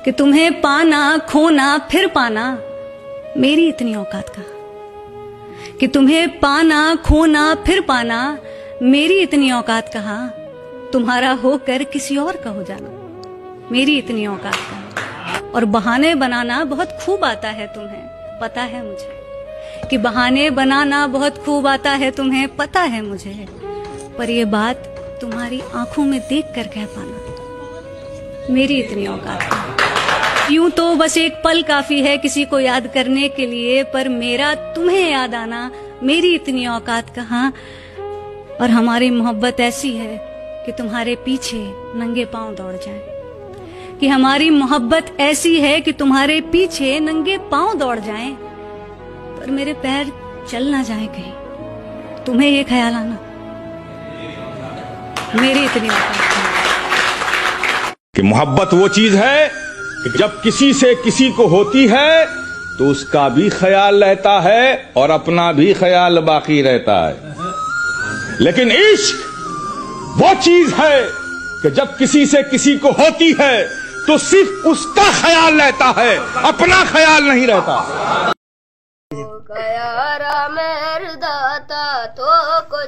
कि तुम्हें पाना खोना फिर पाना मेरी इतनी औकात कहाँ। कि तुम्हें पाना खोना फिर पाना मेरी इतनी औकात कहाँ। तुम्हारा होकर किसी और का हो जाना मेरी इतनी औकात कहाँ। और बहाने बनाना बहुत खूब आता है तुम्हें, पता है मुझे कि बहाने बनाना बहुत खूब आता है तुम्हें, पता है मुझे। पर ये बात तुम्हारी आंखों में देख कर कह पाना मेरी इतनी औकात कहाँ। यूं तो बस एक पल काफी है किसी को याद करने के लिए, पर मेरा तुम्हें याद आना मेरी इतनी औकात कहाँ। और हमारी मोहब्बत ऐसी है कि तुम्हारे पीछे नंगे पांव दौड़ जाएं। कि हमारी मोहब्बत ऐसी है कि तुम्हारे पीछे नंगे पांव दौड़ जाएं, पर मेरे पैर चल ना जाए कहीं। तुम्हें ये ख्याल आना मेरी इतनी औकात कहाँ। कि मोहब्बत वो चीज है कि जब किसी से किसी को होती है तो उसका भी ख्याल रहता है और अपना भी ख्याल बाकी रहता है। लेकिन इश्क वो चीज है कि जब किसी से किसी को होती है तो सिर्फ उसका ख्याल रहता है, अपना ख्याल नहीं रहता। कयारा मेरदाता तो को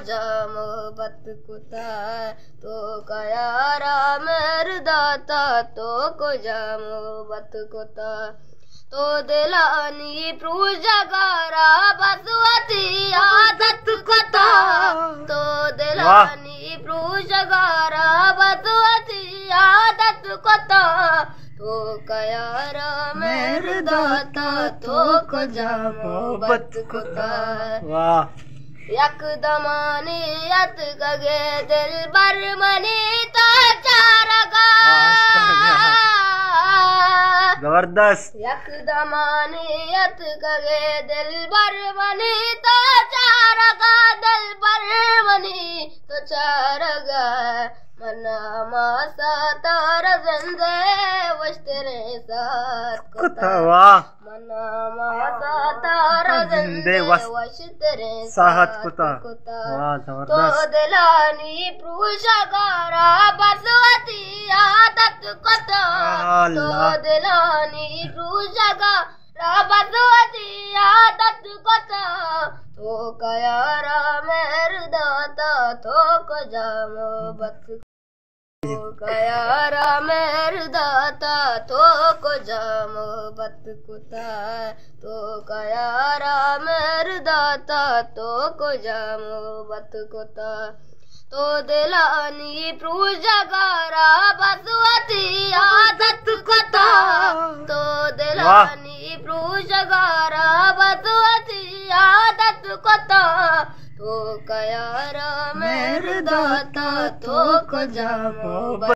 मोहब्बत कुता, तो कयारा मेरदाता तो को मोहब्बत कुता। तो दिलानी प्रूजगारा बसवती आदत कुता, तो दिलानी प्रूजगारा बसवती आदत कुता। तो कयारा मेरदाता तो को मोहब्बत कुता। यकदमानी यत गगे दिल बर मनी तो चारगा जबरदस्त। यकदमानी यत गगे दिल बर मनी तो चारगा, दिल बर मनी तो चारगा। मना मासा तारा जिंदे वश तेरे साथ कुता। मना मासा तारा जिंदे वश तेरे साथ कुता। तो दिलानी प्रूशगारा बसवती आदत कुता, तो दिलानी प्रूशगारा बसवती आदत कुता। तो कयारा मेरदाता तो को मोहब्बत, तो कयारा मेरदाता तो को मोहब्बत कुता। तो कयारा मेरदाता तो को मोहब्बत कुता। तो दिलानी प्रूजगारा बसवती आदत कुता, तो दिलानी प्रूजगारा बसवती आदत कुता। तो कयारा मेरदाता तो को मोहब्बत।